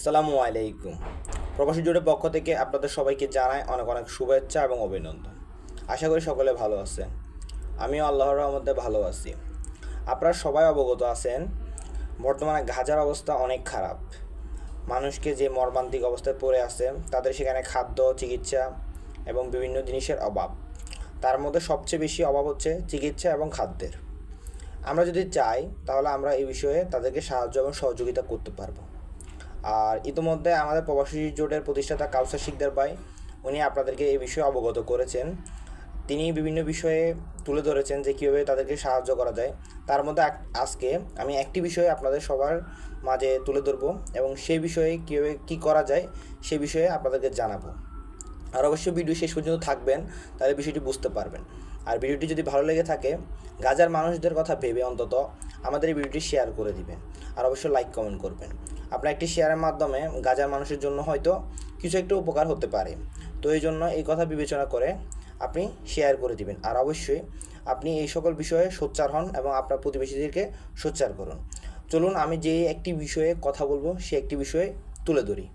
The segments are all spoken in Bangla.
সালামু আলাইকুম। প্রবাসী জোটের পক্ষ থেকে আপনাদের সবাইকে জানাই অনেক অনেক শুভেচ্ছা এবং অভিনন্দন। আশা করি সকলে ভালো আছেন। আমিও আল্লাহর রহমতে ভালো আছি। আপনারা সবাই অবগত আছেন, বর্তমানে গাজার অবস্থা অনেক খারাপ। মানুষকে যে মর্মান্তিক অবস্থায় পড়ে আছে, তাদের সেখানে খাদ্য, চিকিৎসা এবং বিভিন্ন জিনিসের অভাব। তার মধ্যে সবচেয়ে বেশি অভাব হচ্ছে চিকিৎসা এবং খাদ্যের। আমরা যদি চাই তাহলে আমরা এই বিষয়ে তাদেরকে সাহায্য এবং সহযোগিতা করতে পারবো। আর ইতিমধ্যে আমাদের প্রবাসী জোটের প্রতিষ্ঠাতা কাউসার শিকদার ভাই, উনি আপনাদেরকে এই বিষয়ে অবগত করেছেন। তিনি বিভিন্ন বিষয়ে তুলে ধরেছেন যে কীভাবে তাদেরকে সাহায্য করা যায়। তার মধ্যে আজকে আমি একটি বিষয়ে আপনাদের সবার মাঝে তুলে ধরবো এবং সেই বিষয়ে কীভাবে কী করা যায় সে বিষয়ে আপনাদেরকে জানাবো। আর অবশ্যই ভিডিও শেষ পর্যন্ত থাকবেন, তাহলে বিষয়টি বুঝতে পারবেন। আর ভিডিওটি যদি ভালো লেগে থাকে, গাজার মানুষদের কথা ভেবে অন্তত আমাদের এই ভিডিওটি শেয়ার করে দিবেন। আর অবশ্যই লাইক কমেন্ট করবেন। আপনার একটি শেয়ারের মাধ্যমে গাজার মানুষের জন্য হয়তো কিছু একটা উপকার হতে পারে। তো এই জন্য এই কথা বিবেচনা করে আপনি শেয়ার করে দিবেন। আর অবশ্যই আপনি এই সকল বিষয়ে সোচ্চার হন এবং আপনার প্রতিবেশীদেরকে সোচ্চার করুন। চলুন আমি যে একটি বিষয়ে কথা বলবো সে একটি বিষয়ে তুলে ধরি।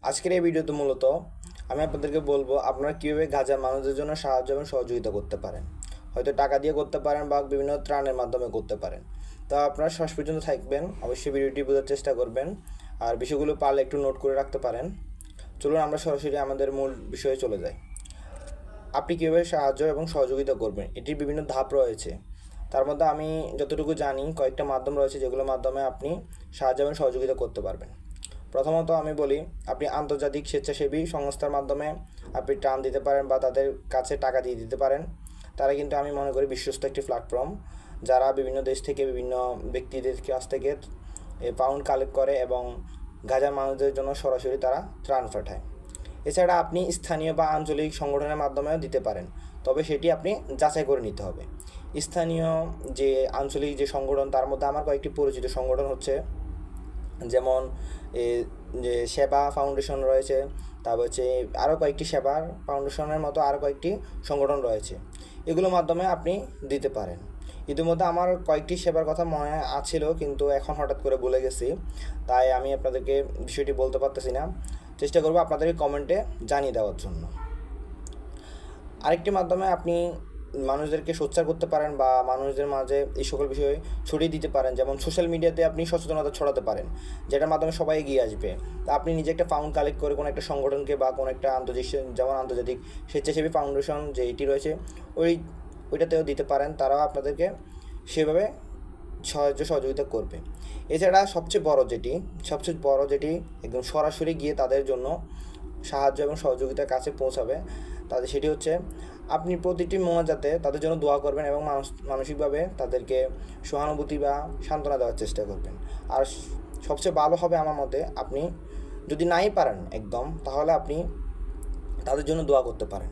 আজকের এই ভিডিওতে মূলত আমি আপনাদেরকে বলবো আপনারা কীভাবে গাজার মানুষদের জন্য সাহায্য এবং সহযোগিতা করতে পারেন। হয়তো টাকা দিয়ে করতে পারেন বা বিভিন্ন ত্রাণের মাধ্যমে করতে পারেন। তো আপনারা শেষ পর্যন্ত থাকবেন, অবশ্যই ভিডিওটি বোঝার চেষ্টা করবেন। আর বিষয়গুলো পারলে একটু নোট করে রাখতে পারেন। চলুন আমরা সরাসরি আমাদের মূল বিষয়ে চলে যাই। আপনি কীভাবে সাহায্য এবং সহযোগিতা করবেন, এটির বিভিন্ন ধাপ রয়েছে। তার মধ্যে আমি যতটুকু জানি কয়েকটা মাধ্যম রয়েছে যেগুলোর মাধ্যমে আপনি সাহায্য এবং সহযোগিতা করতে পারবেন। প্রথমত আমি বলি, আপনি আন্তর্জাতিক স্বেচ্ছাসেবী সংস্থার মাধ্যমে আপনি ত্রাণ দিতে পারেন বা তাদের কাছে টাকা দিয়ে দিতে পারেন। তারা কিন্তু আমি মনে করি বিশ্বস্ত একটি প্ল্যাটফর্ম, যারা বিভিন্ন দেশ থেকে বিভিন্ন ব্যক্তিদের কাছ থেকে পাউন্ড কালেক্ট করে এবং গাজার মানুষদের জন্য সরাসরি তারা ত্রাণ পাঠায়। এছাড়া আপনি স্থানীয় বা আঞ্চলিক সংগঠনের মাধ্যমেও দিতে পারেন, তবে সেটি আপনি যাচাই করে নিতে হবে। স্থানীয় যে আঞ্চলিক যে সংগঠন, তার মধ্যে আমার কয়েকটি পরিচিত সংগঠন হচ্ছে, যেমন যে সেবা ফাউন্ডেশন রয়েছে, তারপর হচ্ছে আরও কয়েকটি সেবার ফাউন্ডেশনের মতো আরও কয়েকটি সংগঠন রয়েছে। এগুলোর মাধ্যমে আপনি দিতে পারেন। ইতিমধ্যে আমার কয়েকটি সেবার কথা মনে আছিল, কিন্তু এখন হঠাৎ করে ভুলে গেছি, তাই আমি আপনাদেরকে বিষয়টি বলতে পারতেছি না। চেষ্টা করবো আপনাদেরকে কমেন্টে জানিয়ে দেওয়ার জন্য। আরেকটি মাধ্যমে আপনি মানুষদেরকে সোচ্চার করতে পারেন বা মানুষদের মাঝে এই সকল বিষয়ে ছড়িয়ে দিতে পারেন, যেমন সোশ্যাল মিডিয়াতে আপনি সচেতনতা ছড়াতে পারেন, যেটার মাধ্যমে সবাই এগিয়ে আসবে। তা আপনি নিজে একটা ফাউন্ড কালেক্ট করে কোনো একটা সংগঠনকে বা কোনো একটা আন্তর্জাতিক স্বেচ্ছাসেবী ফাউন্ডেশন যে এটি রয়েছে ওইটাতেও দিতে পারেন, তারাও আপনাদেরকে সেভাবে সাহায্য সহযোগিতা করবে। এছাড়া সবচেয়ে বড় যেটি একদম সরাসরি গিয়ে তাদের জন্য সাহায্য এবং সহযোগিতার কাছে পৌঁছাবে, তাদের সেটি হচ্ছে আপনি প্রতিটি মোনাজাতে তাদের জন্য দোয়া করবেন এবং মানসিকভাবে তাদেরকে সহানুভূতি বা সান্ত্বনা দেওয়ার চেষ্টা করবেন। আর সবচেয়ে ভালো হবে আমার মতে, আপনি যদি নাই পারেন একদম, তাহলে আপনি তাদের জন্য দোয়া করতে পারেন।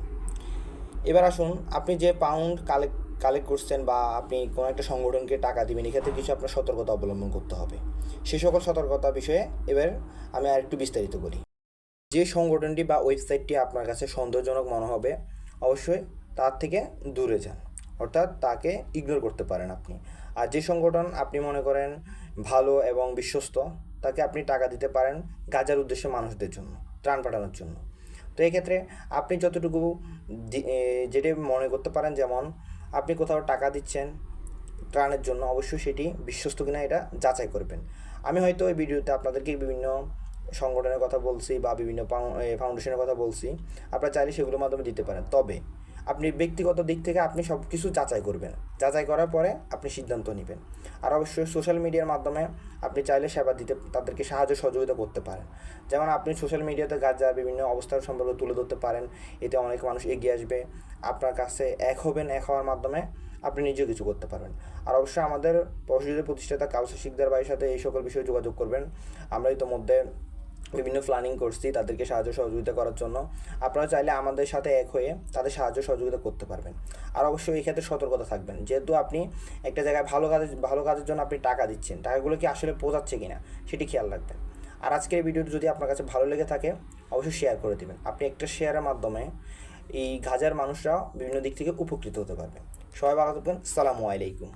এবার আসুন, আপনি যে পাউন্ড কালেক্ট করছেন বা আপনি কোনো একটা সংগঠনকে টাকা দিবেন, এক্ষেত্রে কিছু আপনার সতর্কতা অবলম্বন করতে হবে। সে সকল সতর্কতা বিষয়ে এবার আমি আর একটু বিস্তারিত করি। যে সংগঠনটি বা ওয়েবসাইটটি আপনার কাছে সন্দেহজনক মনে হবে, অবশ্যই তার থেকে দূরে যান, অর্থাৎ তাকে ইগনোর করতে পারেন আপনি। আর যে সংগঠন আপনি মনে করেন ভালো এবং বিশ্বস্ত, তাকে আপনি টাকা দিতে পারেন গাজার উদ্দেশ্যে মানুষদের জন্য ত্রাণ পাঠানোর জন্য। তো এক্ষেত্রে আপনি যতটুকু যেটি মনে করতে পারেন, যেমন আপনি কোথাও টাকা দিচ্ছেন ত্রাণের জন্য, অবশ্যই সেটি বিশ্বস্ত কিনা এটা যাচাই করবেন। আমি হয়তো এই ভিডিওতে আপনাদেরকে বিভিন্ন সংগঠনের কথা বলছি বা বিভিন্ন ফাউন্ডেশনের কথা বলছি, আপনারা চাইলে সেগুলোর মাধ্যমে দিতে পারেন। তবে আপনি ব্যক্তিগত দিক থেকে আপনি সব কিছু যাচাই করবেন, যাচাই করার পরে আপনি সিদ্ধান্ত নেবেন। আর অবশ্যই সোশ্যাল মিডিয়ার মাধ্যমে আপনি চাইলে সেবা দিতে, তাদেরকে সাহায্য সহযোগিতা করতে পারেন। যেমন আপনি সোশ্যাল মিডিয়াতে গাজার বিভিন্ন অবস্থার সম্পর্কে তুলে ধরতে পারেন, এতে অনেক মানুষ এগিয়ে আসবে, আপনার কাছে এক হওয়ার মাধ্যমে আপনি নিজেও কিছু করতে পারবেন। আর অবশ্যই আমাদের প্রবাসী প্রতিষ্ঠাতা কাউসার শিকদার ভাইয়ের সাথে এই সকল বিষয়ে যোগাযোগ করবেন। আমরা ইতিমধ্যে বিভিন্ন প্ল্যানিং করছি তাদেরকে সাহায্য সহযোগিতা করার জন্য। আপনারা চাইলে আমাদের সাথে এক হয়ে তাদের সাহায্য সহযোগিতা করতে পারবেন। আর অবশ্যই এই ক্ষেত্রে সতর্কতা থাকবেন, যেহেতু আপনি একটা জায়গায় ভালো কাজের জন্য আপনি টাকা দিচ্ছেন, টাকাগুলো কি আসলে পৌঁছাচ্ছে কিনা সেটি খেয়াল রাখবেন। আর আজকের এই ভিডিওটি যদি আপনার কাছে ভালো লেগে থাকে, অবশ্যই শেয়ার করে দেবেন। আপনি একটা শেয়ারের মাধ্যমে এই গাজার মানুষরা বিভিন্ন দিক থেকে উপকৃত হতে পারবে। সবাই ভালো থাকবেন। আসসালামু আলাইকুম।